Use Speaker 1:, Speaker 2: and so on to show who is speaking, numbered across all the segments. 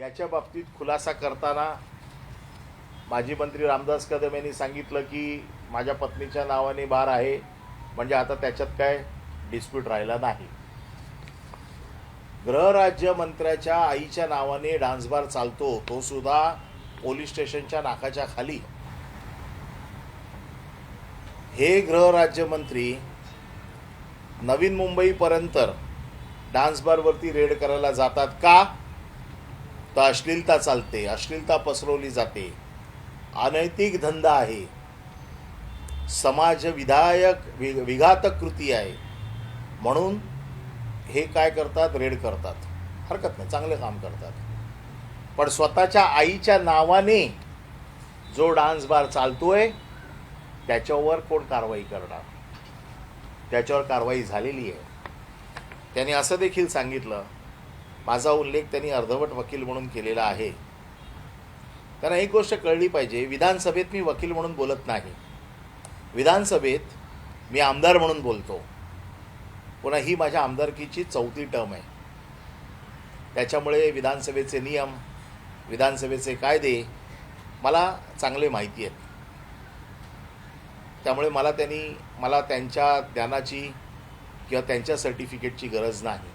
Speaker 1: याच्या बाबतीत खुलासा करताना माजी मंत्री रामदास कदम यांनी सांगितलं की माझ्या पत्नीच्या नावाने बार आहे, म्हणजे आता त्याच्यात काय डिस्प्यूट राहिला नाही. गृहराज्य मंत्र्याच्या आईच्या नावाने डान्स बार चालतो, तो सुद्धा पोलीस स्टेशनच्या नाकाच्या खाली. हे गृहराज्यमंत्री नवीन मुंबईपर्यंत डान्स बारवरती रेड करायला जातात का? तर अश्लीलता चालते, अश्लीलता पसरवली जाते, अनैतिक धंदा आहे, समाज विघातक कृती आहे, म्हणून हे काय करतात, रेड करतात. हरकत नाही, चांगले काम करतात. पण स्वतःच्या आईच्या नावाने जो डान्स बार चालतोय त्याच्यावर कोण कारवाई करणार? त्याच्यावर कारवाई झालेली आहे. त्यांनी असं देखील सांगितलं, माझा उल्लेख त्यांनी अर्धवट वकील म्हणून केलेला आहे. त्यांना एक गोष्ट कळली पाहिजे, विधानसभेत मी वकील म्हणून बोलत नाही, विधानसभेत मी आमदार म्हणून बोलतो. पुन्हा ही माझ्या आमदारकीची 4थी टर्म आहे. त्याच्यामुळे विधानसभेचे नियम, विधानसभेचे कायदे मला चांगले माहिती आहेत. त्यामुळे मला त्यांच्या ज्ञानाची किंवा त्यांच्या सर्टिफिकेटची गरज नाही.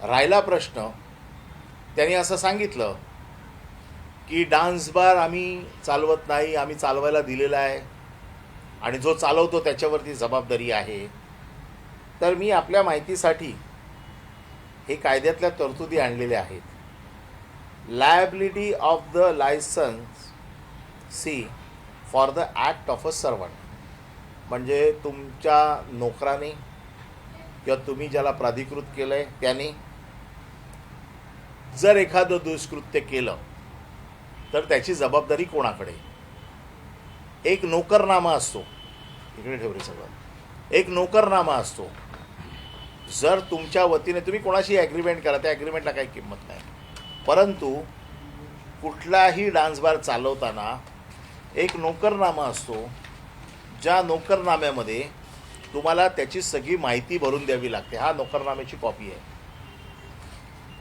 Speaker 1: राहिला प्रश्न, त्यांनी असं सांगितलं की डान्स बार आम्ही चालवत नाही, आम्ही चालवायला दिलेला आहे आणि जो चालवतो त्याच्यावरती जबाबदारी आहे. तर मी आपल्या माहितीसाठी हे कायद्यातल्या तरतुदी आणलेल्या आहेत. Liability of the licensee for the act of a servant, म्हणजे तुमच्या नोकराने किंवा तुम्ही ज्याला प्राधिकृत केलं आहे त्याने जर एखादं दुष्कृत्य केलं तर त्याची जबाबदारी कोणाकडे? एक नोकरनामा असतो, इकडे ठेव रे सगळं, एक नोकरनामा असतो. जर तुमच्या वतीने तुम्ही कोणाशी ॲग्रीमेंट करा, त्या ॲग्रीमेंटला काही किंमत नाही, परंतु कुठलाही डान्स बार चालवताना एक नोकरनामा असतो, ज्या नोकरनाम्यामध्ये तुम्हाला त्याची सगळी माहिती भरून द्यावी लागते. हा नोकरनाम्याची कॉपी आहे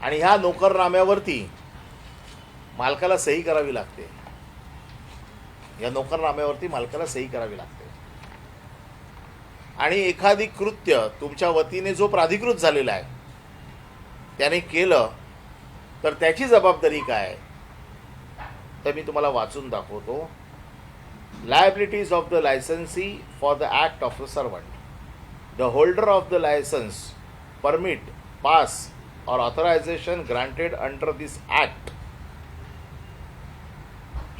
Speaker 1: आणि ह्या नोकरनाम्यावरती मालकाला सही करावी लागते. या नोकरनाम्यावरती मालकाला सही करावी लागते. आणि एखादी कृत्य तुमच्या वतीने जो प्राधिकृत झालेला आहे त्याने केलं तर त्याची जबाबदारी काय? तर मी तुम्हाला वाचून दाखवतो. Liabilities of the licensee for the act of the servant. The holder of the license, permit, pass or authorization granted under this act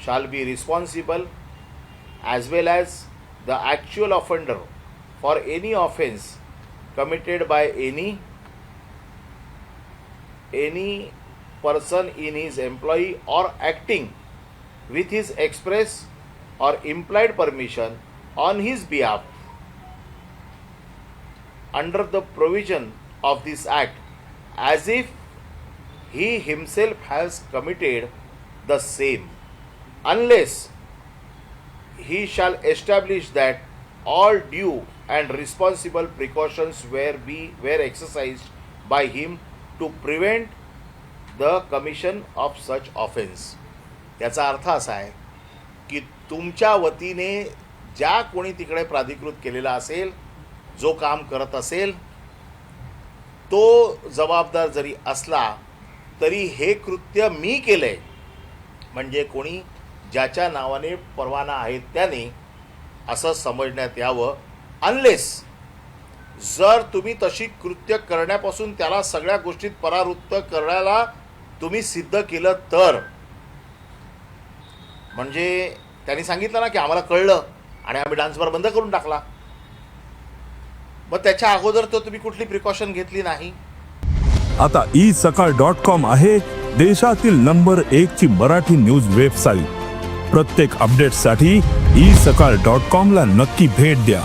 Speaker 1: shall be responsible as well as the actual offender for any offence committed by any person in his employ or acting with his express or implied permission on his behalf under the provision of this act as if he himself has committed the same, unless he shall establish that all due and responsible precautions were exercised by him to prevent the commission of such offense. याचा अर्थ असा आहे की तुमच्या वतीने ज्या कोणी तिकडे प्राधिकृत केलेला असेल, जो काम करत असेल, तो जबाबदार जरी असला तरी हे कृत्य मी केलंय म्हणजे कोणी ज्याच्या नावाने परवाना आहे त्याने असं समजण्यात यावं. अनलेस जर तुम्ही तशी कृत्य करण्यापासून त्याला सगळ्या गोष्टीत परावृत्त करायला तुम्ही सिद्ध केलं तर, म्हणजे त्यांनी सांगितलं ना की आम्हाला कळलं आणि आम्ही डान्स बार बंद करून टाकला, मग त्याच्या अगोदर तर तुम्ही कुठली प्रिकॉशन घेतली नाही.
Speaker 2: आता isakal.com आहे देशातील नंबर 1 ची मराठी न्यूज वेबसाईट. प्रत्येक अपडेटसाठी isakal.com ला नक्की भेट द्या.